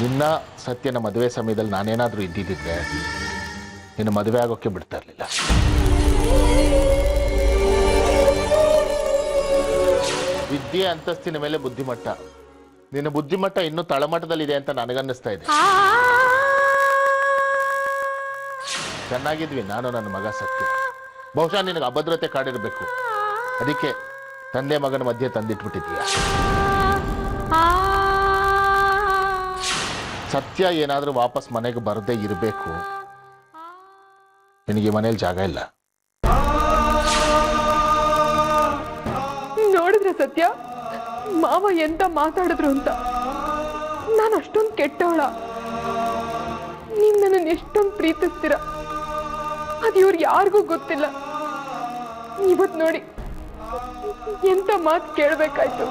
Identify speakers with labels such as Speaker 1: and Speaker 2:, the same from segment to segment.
Speaker 1: ನಿನ್ನ ಸತ್ಯನ ಮದುವೆ ಸಮಯದಲ್ಲಿ ನಾನೇನಾದರೂ ಇದ್ದಿದ್ದಿದ್ರೆ ನಿನ್ನ ಮದುವೆ ಆಗೋಕ್ಕೆ ಬಿಡ್ತಾ ಇರಲಿಲ್ಲ. ವಿದ್ಯೆ ಅಂತಸ್ತಿನ ಮೇಲೆ ಬುದ್ಧಿಮಟ್ಟ. ನಿನ್ನ ಬುದ್ಧಿಮಟ್ಟ ಇನ್ನೂ ತಳಮಟ್ಟದಲ್ಲಿದೆ ಅಂತ ನನಗನ್ನಿಸ್ತಾ ಇದೆ. ಚೆನ್ನಾಗಿದ್ವಿ ನಾನು ನನ್ನ ಮಗ ಸತ್ಯ. ಬಹುಶಃ ನಿನಗೆ ಅಭದ್ರತೆ ಕಾಡಿರಬೇಕು, ಅದಕ್ಕೆ ತಂದೆ ಮಗನ ಮಧ್ಯೆ ತಂದಿಟ್ಬಿಟ್ಟಿದೀಯ. ಸತ್ಯ ಏನಾದರೂ ವಾಪಸ್ ಮನೆಗೆ ಬರದೇ ಇರಬೇಕು. ನಿನಗೆ ಮನೇಲಿ ಜಾಗ ಇಲ್ಲ.
Speaker 2: ನೋಡಿದ್ರೆ ಸತ್ಯ ಮಾವ ಎಂತ ಮಾತಾಡಿದ್ರು ಅಂತ. ನಾನು ಅಷ್ಟೊಂದು ಕೆಟ್ಟವಳ? ನೀವ್ ನನ್ನನ್ನು ಎಷ್ಟೊಂದು ಪ್ರೀತಿಸ್ತೀರ ಅದು ಇವ್ರು ಯಾರಿಗೂ ಗೊತ್ತಿಲ್ಲ. ಇವತ್ ನೋಡಿ ಎಂತ ಮಾತು ಕೇಳ್ಬೇಕಾಯ್ತು.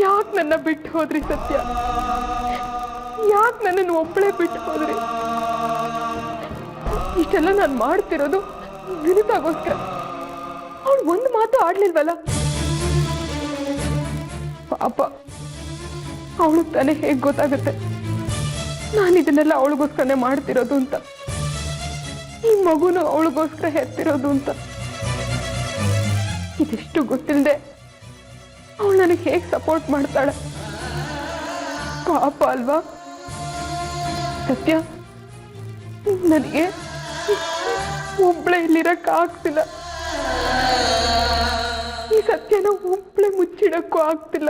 Speaker 2: ಯಾಕೆ ನನ್ನ ಬಿಟ್ಟು ಹೋದ್ರಿ ಸತ್ಯ? ಯಾಕೆ ನನ್ನನ್ನು ಒಬ್ಬಳೇ ಬಿಟ್ಟು ಹೋದ್ರಿ? ಇಷ್ಟೆಲ್ಲ ನಾನು ಮಾಡ್ತಿರೋದು ವಿನಿತಾಗೋಸ್ಕರ. ಅವಳು ಒಂದು ಮಾತು ಆಡ್ಲಿಲ್ವಲ್ಲ. ಪಾಪ ಅವಳು ತಾನೇ ಹೇಗ್ ಗೊತ್ತಾಗುತ್ತೆ ನಾನು ಇದನ್ನೆಲ್ಲ ಅವಳಿಗೋಸ್ಕರನೇ ಮಾಡ್ತಿರೋದು ಅಂತ, ಈ ಮಗುನು ಅವಳಿಗೋಸ್ಕರ ಹೆತ್ತಿರೋದು ಅಂತ. ಇದಿಷ್ಟು ಗೊತ್ತಿಲ್ಲದೆ ಅವಳು ನನಗೆ ಹೇಗೆ ಸಪೋರ್ಟ್ ಮಾಡ್ತಾಳೆ? ಪಾಪ ಅಲ್ವಾ ಸತ್ಯ? ನನಗೆ ಒಬ್ಳೆ ಇಲ್ಲಿರಕ್ಕೆ ಆಗ್ತಿಲ್ಲ. ಈ ಸತ್ಯನ ಒಬ್ಳೆ ಮುಚ್ಚಿಡಕ್ಕೂ ಆಗ್ತಿಲ್ಲ,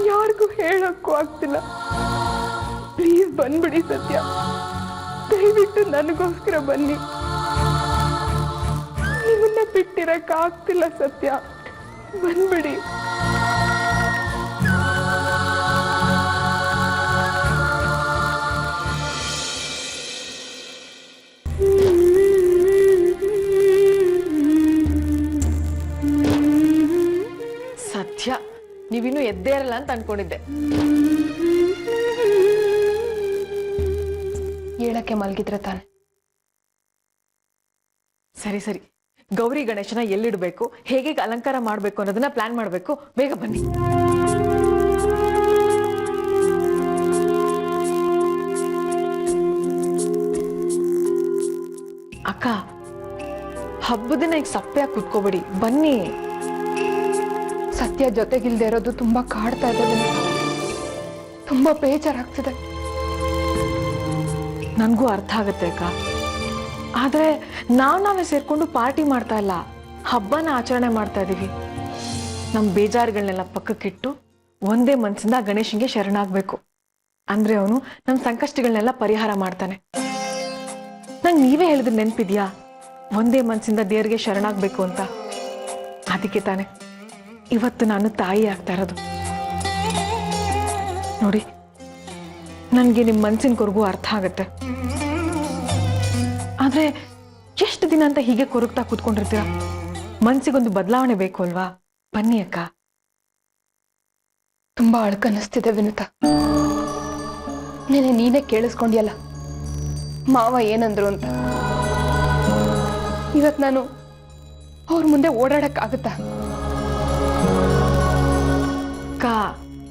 Speaker 2: ಯಾರಿಗೂ ಹೇಳಕ್ಕೂ ಆಗ್ತಿಲ್ಲ. ಪ್ಲೀಸ್ ಬಂದ್ಬಿಡಿ ಸತ್ಯ, ದಯವಿಟ್ಟು ನನಗೋಸ್ಕರ ಬನ್ನಿ. ನಿಮ್ಮನ್ನ ಬಿಟ್ಟಿರಕ್ ಆಗ್ತಿಲ್ಲ ಸತ್ಯ, ಬಂದ್ಬಿಡಿ.
Speaker 3: ಸತ್ಯ, ನೀವಿನ್ನೂ ಎದ್ದೇ ಇರಲ್ಲ ಅಂತ ಅನ್ಕೊಂಡಿದ್ದೆ.
Speaker 2: ಹೇಳಕ್ಕೆ ಮಲಗಿದ್ರೆ ತಾನೆ.
Speaker 3: ಸರಿ ಸರಿ, ಗೌರಿ ಗಣೇಶನ ಎಲ್ಲಿಡ್ಬೇಕು, ಹೇಗೆ ಅಲಂಕಾರ ಮಾಡ್ಬೇಕು ಅನ್ನೋದನ್ನ ಪ್ಲಾನ್ ಮಾಡ್ಬೇಕು. ಬೇಗ ಬನ್ನಿ. ಅಕ್ಕ, ಹಬ್ಬದ ದಿನ ಈಗ ಸಪ್ಪೆಯಾಗಿ ಕುತ್ಕೋಬೇಡಿ, ಬನ್ನಿ.
Speaker 2: ಸತ್ಯ ಜೊತೆಗಿಲ್ದೇ ಇರೋದು ತುಂಬಾ ಕಾಡ್ತಾ ಇದೆ, ತುಂಬಾ ಬೇಜಾರಾಗ್ತಿದೆ.
Speaker 3: ನನ್ಗೂ ಅರ್ಥ ಆಗತ್ತೆ ಅಕ್ಕ, ಆದ್ರೆ ನಾವೇ ಸೇರ್ಕೊಂಡು ಪಾರ್ಟಿ ಮಾಡ್ತಾ ಇಲ್ಲ, ಹಬ್ಬನ ಆಚರಣೆ ಮಾಡ್ತಾ ಇದೀವಿ. ನಮ್ ಬೇಜಾರುಗಳನ್ನೆಲ್ಲ ಪಕ್ಕಕ್ಕಿಟ್ಟು ಒಂದೇ ಮನ್ಸಿಂದ ಗಣೇಶನ್ಗೆ ಶರಣಾಗ್ಬೇಕು. ಅಂದ್ರೆ ಅವನು ನಮ್ ಸಂಕಷ್ಟಗಳನ್ನೆಲ್ಲ ಪರಿಹಾರ ಮಾಡ್ತಾನೆ. ನಂಗೆ ನೀವೇ ಹೇಳಿದ್ರೆ ನೆನ್ಪಿದ್ಯಾ, ಒಂದೇ ಮನ್ಸಿಂದ ದೇವ್ರಿಗೆ ಶರಣಾಗ್ಬೇಕು ಅಂತ. ಅದಕ್ಕೆ ತಾನೆ ಇವತ್ತು ನಾನು ತಾಯಿ ಆಗ್ತಾ ಇರೋದು. ನೋಡಿ, ನನ್ಗೆ ನಿಮ್ ಮನ್ಸಿನ ಕೊರಗು ಅರ್ಥ ಆಗತ್ತೆ, ಆದ್ರೆ ಎಷ್ಟು ದಿನ ಅಂತ ಹೀಗೆ ಕೊರಗ್ತಾ ಕೂತ್ಕೊಂಡಿರ್ತೀರ? ಮನ್ಸಿಗೊಂದು ಬದಲಾವಣೆ ಬೇಕು ಅಲ್ವಾ? ಬನ್ನಿ ಅಕ್ಕ.
Speaker 2: ತುಂಬಾ ಅಳ್ಕನ್ನಿಸ್ತಿದೆ ವಿನುತಾ. ನೀನೇ ಕೇಳಿಸ್ಕೊಂಡ್ಯಲ್ಲ ಮಾವ ಏನಂದ್ರು ಅಂತ. ಇವತ್ ನಾನು ಅವ್ರ ಮುಂದೆ ಓಡಾಡಕ್ಕಾಗತ್ತಾ?
Speaker 3: ಅಕ್ಕ,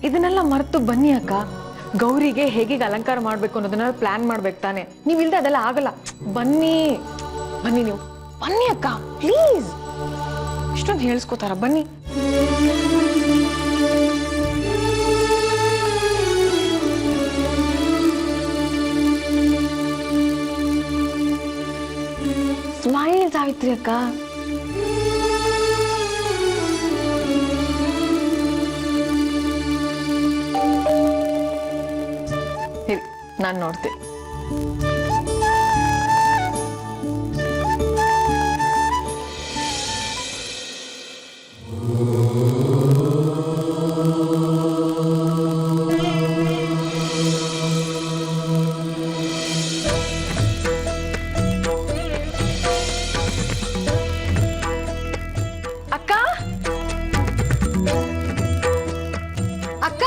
Speaker 3: ಇದನ್ನೆಲ್ಲ ಮರೆತು ಬನ್ನಿ ಅಕ್ಕ. ಗೌರಿಗೆ ಹೇಗೆ ಅಲಂಕಾರ ಮಾಡ್ಬೇಕು ಅನ್ನೋದನ್ನ ಪ್ಲಾನ್ ಮಾಡ್ಬೇಕು ತಾನೆ. ನೀವಿಲ್ದೆ ಅದೆಲ್ಲ ಆಗಲ್ಲ. ಬನ್ನಿ ಬನ್ನಿ, ನೀವು ಬನ್ನಿ ಅಕ್ಕ, ಪ್ಲೀಸ್. ಇಷ್ಟೊಂದು ಹೇಳ್ಸ್ಕೋತಾರ, ಬನ್ನಿ. ಸ್ಮೈಲ್ ಸಾವಿತ್ರಿ ಅಕ್ಕ. ನಾನು ನೋಡ್ತೀನಿ. ಅಕ್ಕ, ಅಕ್ಕ,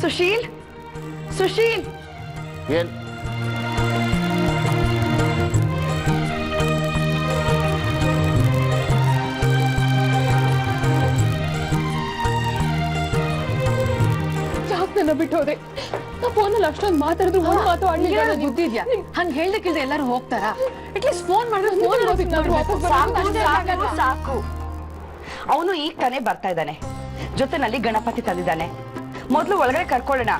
Speaker 4: ಸುಶೀಲ್ ಸುಶೀಲ್
Speaker 1: ಏನ್
Speaker 2: ಯಾಕೆ ನನ್ನ ಬಿಟ್ಟು ಹೋದೆ? ನಾ ಫೋನಲ್ಲಿ ಅಷ್ಟೊಂದು ಮಾತಾಡಿದ್ರು ಒಂದು ಮಾತು ಆಡ್ಲಿಲ್ಲ.
Speaker 3: ಬುದ್ಧಿ ಇದ್ಯಾ? ಹಂಗ್ ಹೇಳ್ದಕ್ಕಿಲ್ದೆ ಎಲ್ಲರೂ ಹೋಗ್ತಾರಾ? ಅಟ್ಲೀಸ್ಟ್ ಫೋನ್ ಮಾಡಿದ್ರೆ
Speaker 4: ಸಾಕು. ಅವನು ಈಗ ತಾನೇ ಬರ್ತಾ ಇದ್ದಾನೆ, ಜೊತೆನಲ್ಲಿ ಗಣಪತಿ ತಂದಿದ್ದಾನೆ. ಮೊದ್ಲು ಒಳಗಡೆ ಕರ್ಕೊಳ್ಳೋಣ.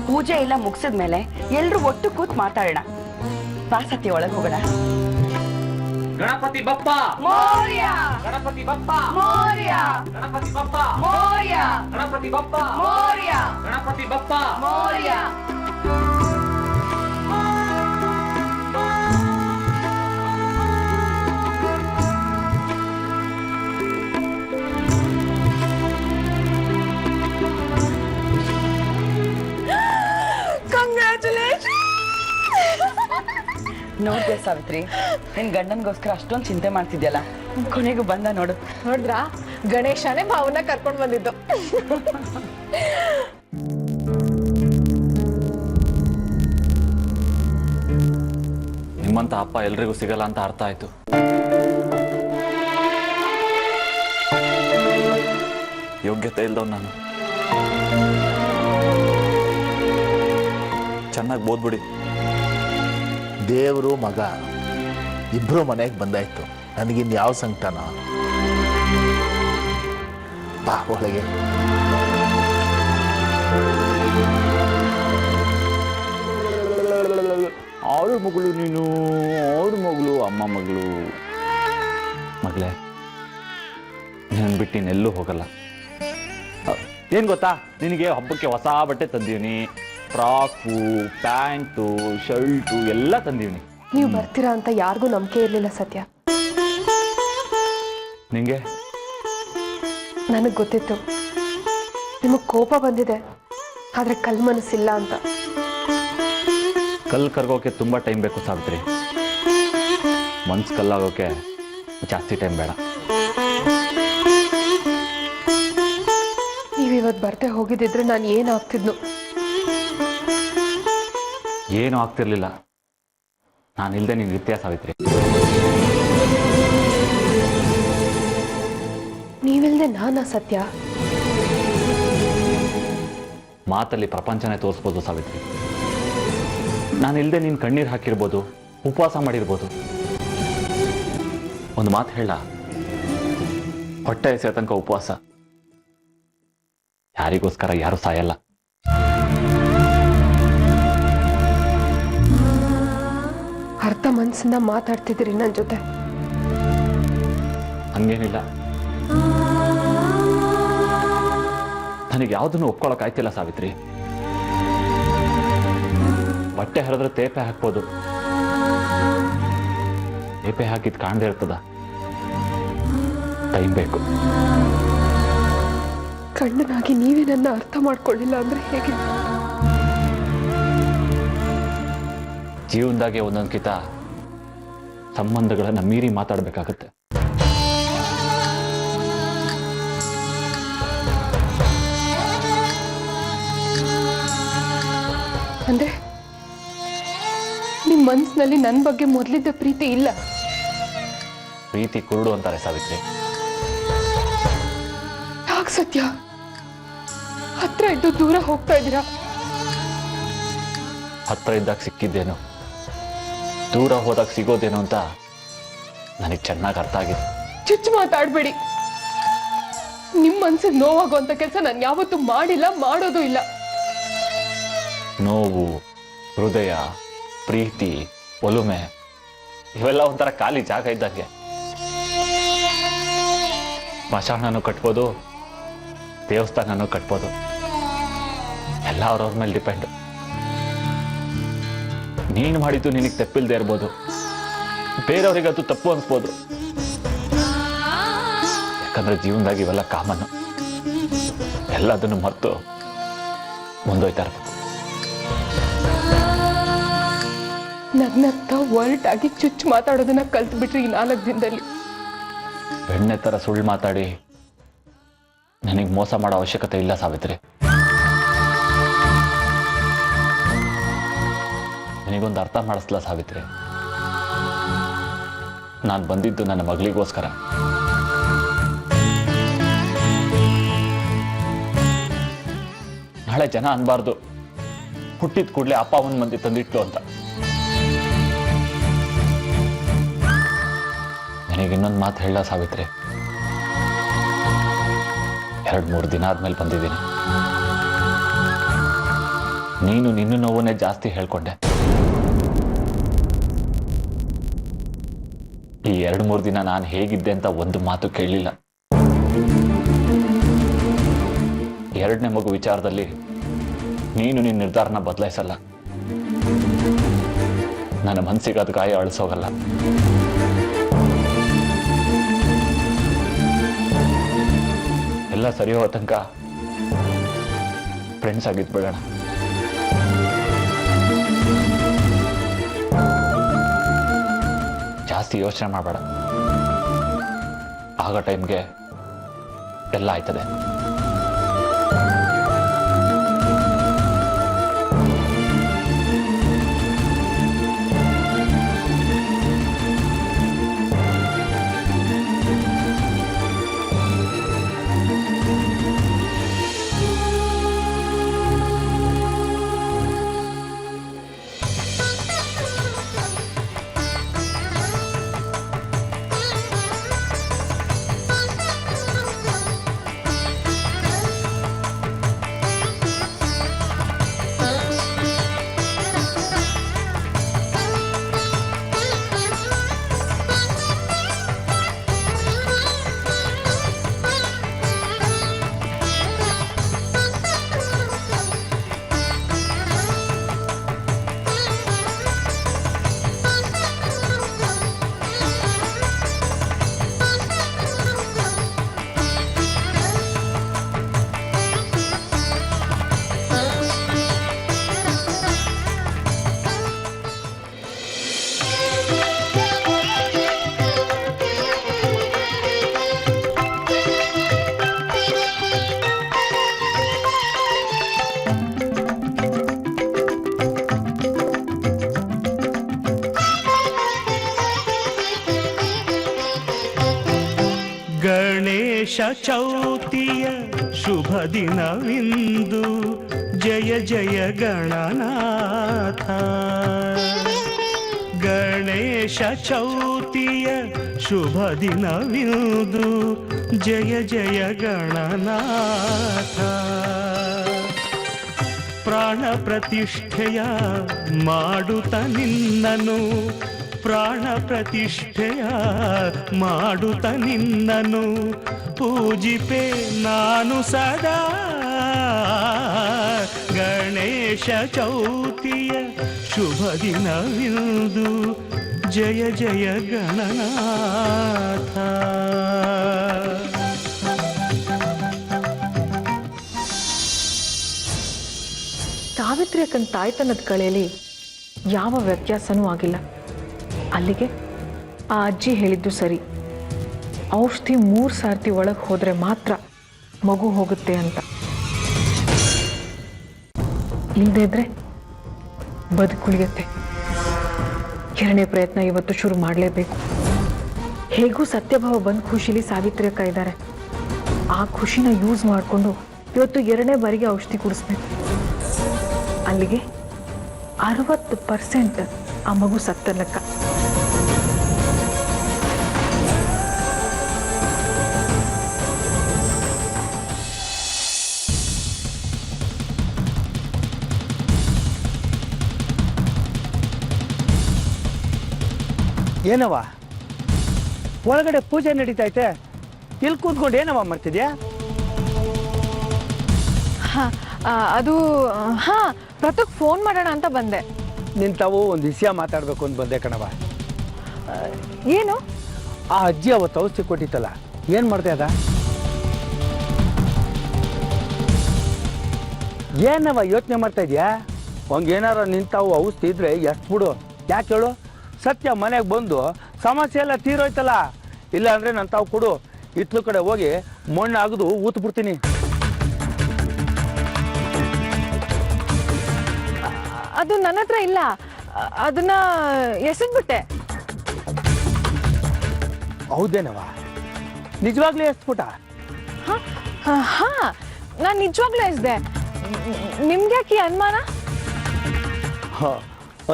Speaker 4: ಪೂಜೆ ಎಲ್ಲ ಮುಗಿಸಿದ್ಮೇಲೆ ಎಲ್ರು ಒಟ್ಟು ಕೂತ್ ಮಾತಾಡೋಣ. ಬಾ ಸತ್ಯ, ಒಳಗೆ ಹೋಗೋಣ.
Speaker 5: ಗಣಪತಿ ಬಪ್ಪ
Speaker 4: ಮೋರ್ಯ,
Speaker 5: ಗಣಪತಿ ಬಪ್ಪ
Speaker 4: ಮೋರ್ಯ,
Speaker 5: ಗಣಪತಿ ಬಪ್ಪ
Speaker 4: ಮೋರ್ಯ,
Speaker 5: ಗಣಪತಿ ಬಪ್ಪ
Speaker 4: ಮೋರ್ಯ,
Speaker 5: ಗಣಪತಿ ಬಪ್ಪ
Speaker 4: ಮೋರ್ಯ. ನೋಡ್ದೆ ಸಾವಿತ್ರಿ, ನಿನ್ ಗಂಡನ್ಗೋಸ್ಕರ ಅಷ್ಟೊಂದು ಚಿಂತೆ ಮಾಡ್ತಿದ್ಯಲ್ಲ, ಕೊನೆಗೂ ಬಂದ ನೋಡು.
Speaker 3: ನೋಡಿದ್ರಾ, ಗಣೇಶನೇ ಭಾವನ ಕರ್ಕೊಂಡ್ ಬಂದಿದ್ದು.
Speaker 5: ನಿಮ್ಮಂತ ಅಪ್ಪ ಎಲ್ರಿಗೂ ಸಿಗಲ್ಲ ಅಂತ ಅರ್ಥ ಆಯ್ತು. ಯೋಗ್ಯತೆ ಇಲ್ದವ್ ನಾನು. ಚೆನ್ನಾಗಿ ಓದ್ಬಿಡಿ.
Speaker 1: ದೇವರು ಮಗ ಇಬ್ರು ಮನೆಗೆ ಬಂದಾಯ್ತು. ನನಗಿನ್ ಯಾವ ಸಂಕಟನ? ಬಾ ಒಳಗೆ.
Speaker 5: ಅವಳ ಮಗಳು ನೀನು, ಅವ್ರ ಮಗಳು, ಅಮ್ಮ ಮಗಳು. ಮಗಳೇ, ನಾನು ಬಿಟ್ಟು ಇನ್ನೆಲ್ಲೂ ಹೋಗಲ್ಲ. ಏನ್ ಗೊತ್ತಾ, ನಿನಗೆ ಹಬ್ಬಕ್ಕೆ ಹೊಸ ಬಟ್ಟೆ ತಂದೀನಿ. ಫ್ರಾಕು, ಪ್ಯಾಂಟು, ಶರ್ಟು ಎಲ್ಲ ತಂದೀನಿ.
Speaker 2: ನೀವು ಬರ್ತೀರಾ ಅಂತ ಯಾರಿಗೂ ನಂಬಿಕೆ ಇರ್ಲಿಲ್ಲ ಸತ್ಯ.
Speaker 5: ನಿಂಗೆ
Speaker 2: ನನಗ್ ಗೊತ್ತಿತ್ತು ನಿಮಗ್ ಕೋಪ ಬಂದಿದೆ, ಆದ್ರೆ ಕಲ್ ಮನಸ್ಸಿಲ್ಲ ಅಂತ.
Speaker 5: ಕಲ್ಲು ಕರ್ಗೋಕೆ ತುಂಬಾ ಟೈಮ್ ಬೇಕು ಸಾವಿತ್ರಿ. ಮನ್ಸು ಕಲ್ಲಾಗೋಕೆ ಜಾಸ್ತಿ ಟೈಮ್ ಬೇಡ.
Speaker 2: ನೀವಿವತ್ತು ಬರ್ತೆ ಹೋಗಿದ್ದಿದ್ರೆ ನಾನು ಏನಾಗ್ತಿದ್ನು?
Speaker 5: ಏನೂ ಆಗ್ತಿರ್ಲಿಲ್ಲ. ನಾನಿಲ್ದೆ ನೀನು ಇರ್ತೀಯ ಸಾವಿತ್ರಿ.
Speaker 2: ನೀವಿಲ್ದೆ ನಾನಾ ಸತ್ಯ?
Speaker 5: ಮಾತಲ್ಲಿ ಪ್ರಪಂಚನೇ ತೋರಿಸ್ಬೋದು ಸಾವಿತ್ರಿ. ನಾನಿಲ್ದೆ ನೀನು ಕಣ್ಣೀರು ಹಾಕಿರ್ಬೋದು, ಉಪವಾಸ ಮಾಡಿರ್ಬೋದು. ಒಂದು ಮಾತು ಹೇಳ, ಹೊಟ್ಟೆ ಹಸಿಯ ತನಕ ಉಪವಾಸ. ಯಾರಿಗೋಸ್ಕರ ಯಾರು ಸಾಯಲ್ಲ.
Speaker 2: ಅರ್ಧ ಮನ್ಸಿಂದ ಮಾತಾಡ್ತಿದ್ರಿ ನನ್ನ ಜೊತೆ.
Speaker 5: ಹಂಗೇನಿಲ್ಲ, ನನಗೆ ಯಾವುದನ್ನು ಒಪ್ಕೊಳಕ್ ಆಯ್ತಿಲ್ಲ ಸಾವಿತ್ರಿ. ಬಟ್ಟೆ ಹರಿದ್ರೆ ತೇಪೆ ಹಾಕ್ಬೋದು, ತೇಪೆ ಹಾಕಿದ್ ಕಾಣದೇ ಇರ್ತದ. ಟೈಮ್ ಬೇಕು.
Speaker 2: ಗಂಡನಾಗಿ ನೀವೇ ನನ್ನ ಅರ್ಥ ಮಾಡ್ಕೊಳ್ಳಿಲ್ಲ ಅಂದ್ರೆ ಹೇಗೆ?
Speaker 5: ಜೀವನದಾಗೆ ಒಂದೊಂದ್ಕಿತ ಸಂಬಂಧಗಳನ್ನ ಮೀರಿ ಮಾತಾಡ್ಬೇಕಾಗತ್ತೆ.
Speaker 2: ಅಂದ್ರೆ ನಿಮ್ ಮನ್ಸಿನಲ್ಲಿ ನನ್ನ ಬಗ್ಗೆ ಮೊದಲಿದ್ದ ಪ್ರೀತಿ ಇಲ್ಲ?
Speaker 5: ಪ್ರೀತಿ ಕುರುಡು ಅಂತಾರೆ ಸಾವಿತ್ರಿ.
Speaker 2: ಯಾಕೆ ಸತ್ಯ ಹತ್ರ ಇದ್ದು ದೂರ ಹೋಗ್ತಾ ಇದ್ದೀರಾ?
Speaker 5: ಹತ್ರ ಇದ್ದಾಗ ಸಿಕ್ಕಿದ್ದೇನು, ದೂರ ಹೋದಾಗ ಸಿಗೋದೇನು ಅಂತ ನನಗೆ ಚೆನ್ನಾಗಿ ಅರ್ಥ ಆಗಿದೆ.
Speaker 2: ಚುಚ್ಚು ಮಾತಾಡ್ಬೇಡಿ. ನಿಮ್ ಮನ್ಸಿಗೆ ನೋವಾಗುವಂತ ಕೆಲಸ ನಾನು ಯಾವತ್ತೂ ಮಾಡಿಲ್ಲ, ಮಾಡೋದು ಇಲ್ಲ.
Speaker 5: ನೋವು, ಹೃದಯ, ಪ್ರೀತಿ, ಒಲುಮೆ ಇವೆಲ್ಲ ಒಂಥರ ಖಾಲಿ ಜಾಗ ಇದ್ದಂಗೆ. ಸ್ಮಶಾನನೂ ಕಟ್ಬೋದು, ದೇವಸ್ಥಾನನೂ ಕಟ್ಬೋದು. ಎಲ್ಲ ಅವ್ರವ್ರ ಮೇಲೆ ಡಿಪೆಂಡ್. ನೀನು ಮಾಡಿದ್ದು ನಿನಗೆ ತಪ್ಪಿಲ್ದೇ ಇರ್ಬೋದು, ಬೇರೆಯವ್ರಿಗದು ತಪ್ಪು ಅನ್ಸ್ಬೋದು. ಯಾಕಂದ್ರೆ ಜೀವನದಾಗ ಇವೆಲ್ಲ ಕಾಮನ್. ಎಲ್ಲದನ್ನು ಮರೆತು ಮುಂದೋಯ್ತಾ ಇರ್ಬೇಕು.
Speaker 2: ನಗ್ನಗ್ತಾ ಒರಟಾಗಿ ಚುಚ್ಚು ಮಾತಾಡೋದನ್ನ ಕಲ್ತು ಬಿಟ್ರಿ ಈ 4 ದಿನದಲ್ಲಿ.
Speaker 5: ಬೆಣ್ಣೆ ತರ ಸುಳ್ಳು ಮಾತಾಡಿ ನನಗೆ ಮೋಸ ಮಾಡೋ ಅವಶ್ಯಕತೆ ಇಲ್ಲ ಸಾವಿತ್ರಿ. ಒಂದು ಅರ್ಥ ಮಾಡಿಸ್ಲ ಸಾವಿತ್ರಿ. ನಾನು ಬಂದಿದ್ದು ನನ್ನ ಮಗಳಿಗೋಸ್ಕರ. ನಾಳೆ ಜನ ಅನ್ಬಾರ್ದು ಹುಟ್ಟಿದ ಕೂಡಲೇ ಅಪ್ಪ ಅವನ ಮಂದಿ ತಂದಿಟ್ಲು ಅಂತ. ನನಗೆ ಇನ್ನೊಂದು ಮಾತು ಹೇಳ ಸಾವಿತ್ರಿ. 2-3 ದಿನ ಆದ್ಮೇಲೆ ಬಂದಿದ್ದೀನಿ. ನೀನು ನಿನ್ನ ನೋವನ್ನೇ ಜಾಸ್ತಿ ಹೇಳ್ಕೊಂಡೆ. ಈ 2-3 ದಿನ ನಾನು ಹೇಗಿದ್ದೆ ಅಂತ ಒಂದು ಮಾತು ಕೇಳಲಿಲ್ಲ. 2ನೇ ಮಗು ವಿಚಾರದಲ್ಲಿ ನೀನು ನಿನ್ನ ನಿರ್ಧಾರನ ಬದಲಾಯಿಸಲ್ಲ. ನನ್ನ ಮನಸ್ಸಿಗೆ ಅದು ಗಾಯ ಅಳಿಸೋಗಲ್ಲ. ಎಲ್ಲ ಸರಿ ಹೋದ ತನಕ ಫ್ರೆಂಡ್ಸ್ ಆಗಿದ್ದು ಬಿಡೋಣ. ಜಾಸ್ತಿ ಯೋಚನೆ ಮಾಡಬೇಡ. ಆಗ ಟೈಮ್ಗೆ ಎಲ್ಲ ಆಯ್ತದೆ.
Speaker 6: ಗಣೇಶ ಚೌತಿಯ ಶುಭ ದಿನವಿಂದು ಜಯ ಜಯ ಗಣನಾಥ. ಗಣೇಶ ಚೌತಿಯ ಶುಭ ದಿನವಿಂದು ಜಯ ಜಯ ಗಣನಾಥ. ಪ್ರಾಣ ಪ್ರತಿಷ್ಠೆಯ ಮಾಡುತ್ತ ನಿನ್ನನು, ಪ್ರಾಣ ಪ್ರತಿಷ್ಠೆಯ ಮಾಡುತ್ತ ನಿನ್ನನು ಪೂಜಿಪೆ ನಾನು ಸದಾ. ಗಣೇಶ ಚೌತಿಯ ಶುಭ ದಿನವಿಂದು ಜಯ ಜಯ ಗಣನಾಥ.
Speaker 3: ಸಾವಿತ್ರಿ ಅಕ್ಕನ ತಾಯ್ತನದ ಕಳೆಯಲ್ಲಿ ಯಾವ ವ್ಯತ್ಯಾಸನೂ ಆಗಿಲ್ಲ. ಅಲ್ಲಿಗೆ ಆ ಅಜ್ಜಿ ಹೇಳಿದ್ದು ಸರಿ, ಔಷಧಿ 3 ಸಾರ್ತಿ ಒಳಗೆ ಹೋದ್ರೆ ಮಾತ್ರ ಮಗು ಹೋಗುತ್ತೆ ಅಂತ. ಇಲ್ಲದೇ ಇದ್ರೆ ಬದುಕುಳಿಯುತ್ತೆ. 2ನೇ ಪ್ರಯತ್ನ ಇವತ್ತು ಶುರು ಮಾಡಲೇಬೇಕು. ಹೇಗೂ ಸತ್ಯಭಾವ ಬಂದ್ ಖುಷಿಲಿ ಸಾವಿತ್ರಿ ಅಕ್ಕ ಇದ್ದಾರೆ. ಆ ಖುಷಿನ ಯೂಸ್ ಮಾಡಿಕೊಂಡು ಇವತ್ತು 2ನೇ ಬಾರಿಗೆ ಔಷಧಿ ಕುಡಿಸ್ಬೇಕು. ಅಲ್ಲಿಗೆ 60% ಆ ಮಗು ಸತ್ತ ಲೆಕ್ಕ.
Speaker 7: ಏನವ ಒಳಗಡೆ ಪೂಜೆ ನಡೀತೈತೆ, ಇಲ್ಲಿ ಕೂತ್ಕೊಂಡು ಏನವ ಮಾಡ್ತಿದ್ಯಾ?
Speaker 3: ಅದು ಪ್ರತುಕ್ ಫೋನ್ ಮಾಡೋಣ ಅಂತ ಬಂದೆ.
Speaker 7: ನಿಂತಾವು ಒಂದು ವಿಷಯ ಮಾತಾಡ್ಬೇಕು ಅಂತ ಬಂದೆ ಕಣವ.
Speaker 3: ಏನು?
Speaker 7: ಆ ಅಜ್ಜಿ ಅವತ್ತು ಔಷಧಿ ಕೊಟ್ಟಿತ್ತಲ್ಲ, ಏನು ಮಾಡ್ದೆ ಅದ? ಏನವ ಯೋಚನೆ ಮಾಡ್ತಾ ಇದೆಯಾ? ಹಂಗೇನಾರ ನಿಂತಾವು ಔಷಧಿ ಇದ್ರೆ ಎಷ್ಟು ಬಿಡು. ಯಾಕೆ ಹೇಳು? ಸತ್ಯ ಮನೆಗೆ ಬಂದು ಸಮಸ್ಯೆ ಎಲ್ಲ ತೀರೋಯ್ತಲ್ಲ. ಇಲ್ಲ ಅಂದರೆ ನಾನು ತಾವು ಕೊಡು, ಇತ್ಲು ಕಡೆ ಹೋಗಿ ಮಣ್ಣು ಆಗದು ಊತ್ ಬಿಡ್ತೀನಿ.
Speaker 3: ಅದು ನನ್ನ ಹತ್ರ ಇಲ್ಲ. ಅದನ್ನ ಎಸೆದ್ಬಿಟ್ಟೆ.
Speaker 7: ಹೌದೇನವ? ನಿಜವಾಗ್ಲೂ ಎಸ್ಬಿಟ್ಟ?
Speaker 3: ಹಾ, ನಾನು ನಿಜವಾಗ್ಲೂ ಎಸ್ದೆ. ನಿಮ್ಗ್ಯಾಕೆ ಈ ಅನುಮಾನ?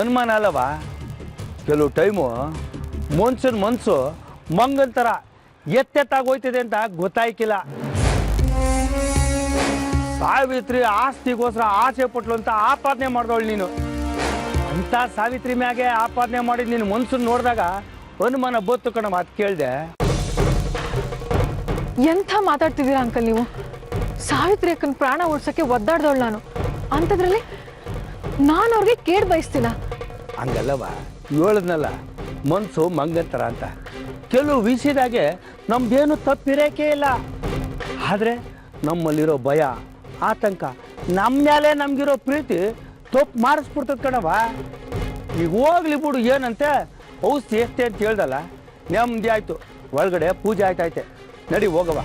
Speaker 7: ಅನುಮಾನ ಅಲ್ಲವ, ಕೆಲವು ಟೈಮು ಮನ್ಸನ್ ಮನ್ಸು ಮಂಗಂತರ ಎತ್ತೆತ್ತಾಗೋಯ್ತದೆ ಅಂತ ಗೊತ್ತಾಯ್ಕಿಲ್ಲ. ಸಾವಿತ್ರಿ ಆಸ್ತಿಗೋಸ್ಕರ ಆಸೆ ಪಟ್ಲು ಅಂತ ಆಪಾದನೆ ಮಾಡ್ದವಳು ನೀನು. ಅಂತ ಸಾವಿತ್ರಿ ಮ್ಯಾಗೆ ಆಪಾದನೆ ಮಾಡಿದ್ ನೀನು ಮನ್ಸನ್ ನೋಡಿದಾಗ ಅನುಮಾನ ಬತ್ತು ಕಣ. ಮಾತು ಕೇಳಿದೆ.
Speaker 3: ಎಂಥ ಮಾತಾಡ್ತಿದ್ದೀರಾ ಅಂಕಲ್ ನೀವು? ಸಾವಿತ್ರಿ ಅಕ್ಕನ ಪ್ರಾಣ ಉಳ್ಸಕ್ಕೆ ಒದ್ದಾಡ್ದವಳು ನಾನು. ಅಂಥದ್ರಲ್ಲಿ ನಾನು ಅವ್ರಿಗೆ ಕೇಡ್ ಬಯಸ್ತೀನ?
Speaker 7: ಹಂಗಲ್ಲವ, ಹೇಳದ್ನಲ್ಲ ಮನ್ಸು ಮಂಗಂತರ ಅಂತ. ಕೆಲವು ವಿಷಯದಾಗೆ ನಮ್ದೇನು ತಪ್ಪಿರೋಕೆ ಇಲ್ಲ. ಆದ್ರೆ ನಮ್ಮಲ್ಲಿರೋ ಭಯ, ಆತಂಕ, ನಮ್ಮ ಮೇಲೆ ನಮ್ಗಿರೋ ಪ್ರೀತಿ ತಪ್ಪು ಮಾಡಿಸ್ಬಿಡ್ತದ ಕಣವ. ಈಗ ಹೋಗ್ಲಿ ಬಿಡು, ಏನಂತೆ ಔಷಧಿ ಎಷ್ಟೇ ಅಂತ ಹೇಳ್ದಲ್ಲ, ನೆಮ್ಮದಿ ಆಯ್ತು. ಒಳಗಡೆ ಪೂಜೆ ಆಯ್ತೈತೆ, ನಡಿ ಹೋಗವ.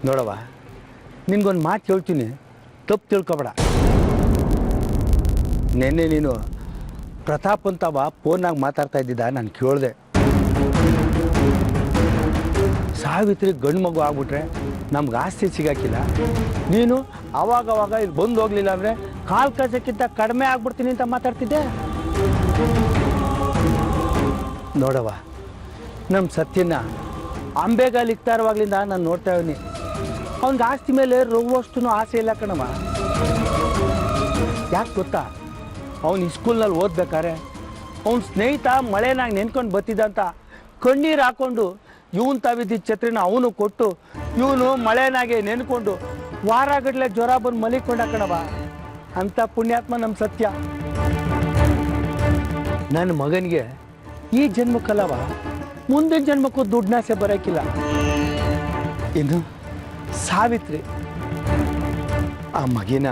Speaker 7: ನೋಡವ, ನಿನ್ಗೊಂದು ಮಾತು ಹೇಳ್ತೀನಿ, ತಪ್ಪು ತಿಳ್ಕೊಬೇಡ. ನೆನ್ನೆ ನೀನು ಪ್ರತಾಪ್ ಅಂತವ ಫೋನ್ನಾಗ ಮಾತಾಡ್ತಾ ಇದ್ದಿದ್ದ, ನಾನು ಕೇಳಿದೆ. ಸಾವಿತ್ರಿ ಗಂಡು ಮಗು ಆಗ್ಬಿಟ್ರೆ ನಮ್ಗೆ ಆಸ್ತಿ ಸಿಗಾಕಿಲ್ಲ, ನೀನು ಅವಾಗವಾಗ ಇಲ್ಲಿ ಬಂದು ಹೋಗ್ಲಿಲ್ಲ ಅಂದರೆ ಕಾಲು ಕಸಕ್ಕಿಂತ ಕಡಿಮೆ ಆಗ್ಬಿಡ್ತೀನಿ ಅಂತ ಮಾತಾಡ್ತಿದ್ದೆ. ನೋಡವ, ನಮ್ಮ ಸತ್ಯನ ಅಂಬೆಗಾಲ್ ಇಕ್ತಾ ಇರುವಾಗ್ಲಿಂದ ನಾನು ನೋಡ್ತಾ ಇದ್ದೀನಿ. ಅವ್ನಿಗೆ ಆಸ್ತಿ ಮೇಲೆ ರೋಗುವಷ್ಟು ಆಸೆ ಇಲ್ಲ ಕಣವ. ಯಾಕೆ ಗೊತ್ತಾ? ಅವ್ನು ಸ್ಕೂಲ್ನಲ್ಲಿ ಓದ್ಬೇಕಾರೆ ಅವ್ನ ಸ್ನೇಹಿತ ಮಳೆನಾಗ ನೆನ್ಕೊಂಡು ಬತ್ತಿದ್ದಂತ ಕಣ್ಣೀರು ಹಾಕ್ಕೊಂಡು ಇವನು ತಾವಿದ್ದ ಛತ್ರಿನ ಅವನು ಕೊಟ್ಟು ಇವನು ಮಳೆನಾಗೆ ನೆನ್ಕೊಂಡು ವಾರಗಟ್ಟಲೆ ಜ್ವರ ಬಂದು ಮಲಿಕೊಂಡ ಕಣವ. ಅಂತ ಪುಣ್ಯಾತ್ಮ ನಮ್ಮ ಸತ್ಯ. ನನ್ನ ಮಗನಿಗೆ ಈ ಜನ್ಮಕ್ಕಲ್ಲವ, ಮುಂದಿನ ಜನ್ಮಕ್ಕೂ ದುಡ್ಡಾಸೆ ಬರೋಕ್ಕಿಲ್ಲ. ಇನ್ನು ಸಾವಿತ್ರಿ ಆ ಮಗಿನ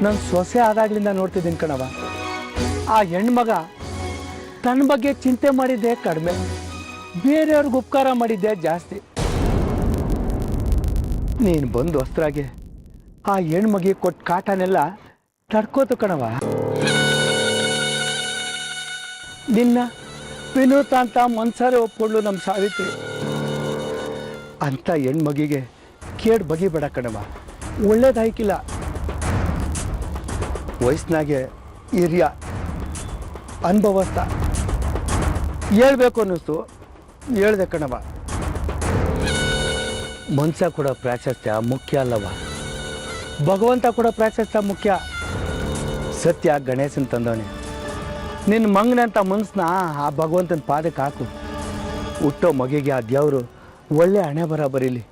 Speaker 7: ನಾನು ಸೊಸೆ ಆದಾಗ್ಲಿಂದ ನೋಡ್ತಿದ್ದೀನಿ ಕಣವ. ಆ ಹೆಣ್ಮಗ ತನ್ನ ಬಗ್ಗೆ ಚಿಂತೆ ಮಾಡಿದ್ದೆ ಕಡಿಮೆ, ಬೇರೆಯವ್ರಿಗೆ ಉಪಕಾರ ಮಾಡಿದ್ದೆ ಜಾಸ್ತಿ. ನೀನು ಬಂದು ಹೊಸ್ತ್ರಾಗೆ ಆ ಹೆಣ್ಮಗೆ ಕೊಟ್ಟ ಕಾಟನೆಲ್ಲ ತಡ್ಕೋತು ಕಣವ. ನಿನ್ನ ವಿನೂತ ಅಂತ ಮನ್ಸಾರೆ ಒಪ್ಕೊಂಡ್ಲು ನಮ್ಮ ಸಾವಿತ್ರಿ. ಅಂತ ಹೆಣ್ಮಗಿಗೆ ಕೇಡ್ ಬಗಿಬೇಡ ಕಣವ, ಒಳ್ಳೇದಾಯ್ಕಿಲ್ಲ. ವಯಸ್ಸಿನಾಗೆ ಹಿರಿಯ ಅನುಭವಸ್ಥ, ಹೇಳ್ಬೇಕು ಅನ್ನಿಸ್ತು, ಹೇಳ್ದೆ ಕಣವ. ಮನ್ಸ ಕೂಡ ಪ್ರಾಶಸ್ತ್ಯ ಮುಖ್ಯ ಅಲ್ಲವ, ಭಗವಂತ ಕೂಡ ಪ್ರಾಶಸ್ತ್ಯ ಮುಖ್ಯ. ಸತ್ಯ ಗಣೇಶನ್ ತಂದವನೇ. ನಿನ್ನ ಮಂಗನಂತ ಮನ್ಸನ್ನ ಆ ಭಗವಂತನ ಪಾದಕ್ಕೆ ಹಾಕು. ಹುಟ್ಟೋ ಮಗಿಗೆ ಆ ದೇವರು ಒಳ್ಳೆ ಹಣೆ ಬರ ಬರೀಲಿ.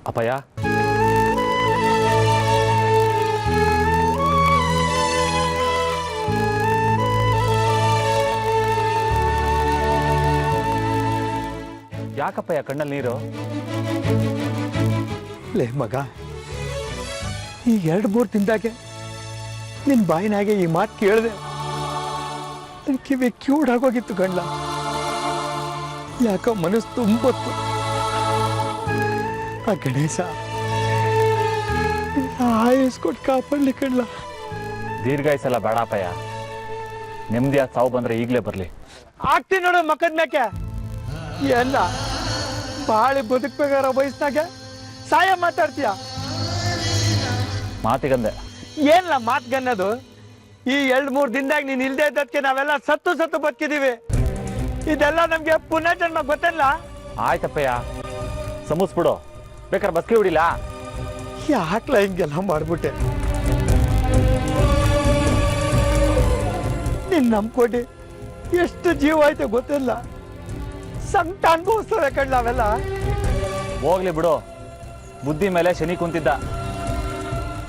Speaker 5: ಅಪ್ಪಯ್ಯ, ಯಾಕಪ್ಪಯ್ಯ ಕಣ್ಣಲ್ಲಿ ನೀರು?
Speaker 7: ಲೇ ಮಗ, ಈ 2-3 ದಿನದಾಗೆ ನಿನ್ನ ಬಾಯಿನಾಗೆ ಈ ಮಾತು ಕೇಳಿದೆ. ನನ್ನ ಕಿವಿ ಕ್ಯೂಡಾಗೋಗಿತ್ತು ಗಂಡ್ಲ. ಯಾಕೋ ಮನಸ್ಸು ತುಂಬತ್ತು. ಆ ಗಣೇಶ ಆಯಸ್ಕೊಟ್ಟು ಕಾಪಾಡ್ಲಿ ಕಣ್ಲ.
Speaker 5: ದೀರ್ಘಾಯಿಸಲ್ಲ ಬೇಡ ಅಪ್ಪಯ್ಯ, ನೆಮ್ಮದಿಯಾದ ಸಾವು ಬಂದ್ರೆ ಈಗಲೇ ಬರಲಿ.
Speaker 7: ಆಗ್ತೀನಿ ನೋಡು ಮಕ್ಕದ ಮ್ಯಾಕೆ. ಎಲ್ಲ ಬಾಳಿ ಬದುಕ್ಬೇಕಾರ ವಯಸ್ಸಿನಾಗೆ ಸಾಯ ಮಾತಾಡ್ತೀಯ.
Speaker 5: ಮಾತಿಗಂದೆ.
Speaker 7: ಏನಿಲ್ಲ ಮಾತ್ಗನ್ನೋದು. ಈ 2-3 ದಿನದಾಗ ನೀನು ಇಲ್ದೇ ಇದ್ದದಕ್ಕೆ ನಾವೆಲ್ಲ ಸತ್ತು ಬದುಕಿದೀವಿ. ಇದೆಲ್ಲ ನಮ್ಗೆ ಪುನಃ ಜನ್ಮ ಗೊತ್ತಲ್ಲ.
Speaker 5: ಆಯ್ತಪ್ಪಯ್ಯ, ಸಮುಸ್ಬಿಡು, ಬೇಕಾದ್ರೆ ಬಸ್ಕಿ ಹೊಡಿಲ್ಲ.
Speaker 7: ಯಾಕ್ಲ ಹಿಂಗೆಲ್ಲ ಮಾಡ್ಬಿಟ್ಟೆ? ನೀನ್ ನಂಬ್ಕೊಡಿ ಎಷ್ಟು ಜೀವ ಆಯ್ತು ಗೊತ್ತಿಲ್ಲ. ಸಂಕಟ ಅನುಭವಿಸ್ತವೆ ಕಣ್ಣ ಅವೆಲ್ಲ.
Speaker 5: ಹೋಗ್ಲಿ ಬಿಡು, ಬುದ್ಧಿ ಮೇಲೆ ಶನಿ ಕುಂತಿದ್ದ.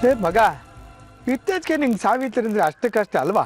Speaker 7: ಏ ಮಗ, ಇತ್ತೀಚೆಗೆ ನಿಂಗೆ ಸಾವಿತ್ರಿ ಅಂದ್ರೆ ಅಷ್ಟಕ್ಕಷ್ಟೇ ಅಲ್ವಾ?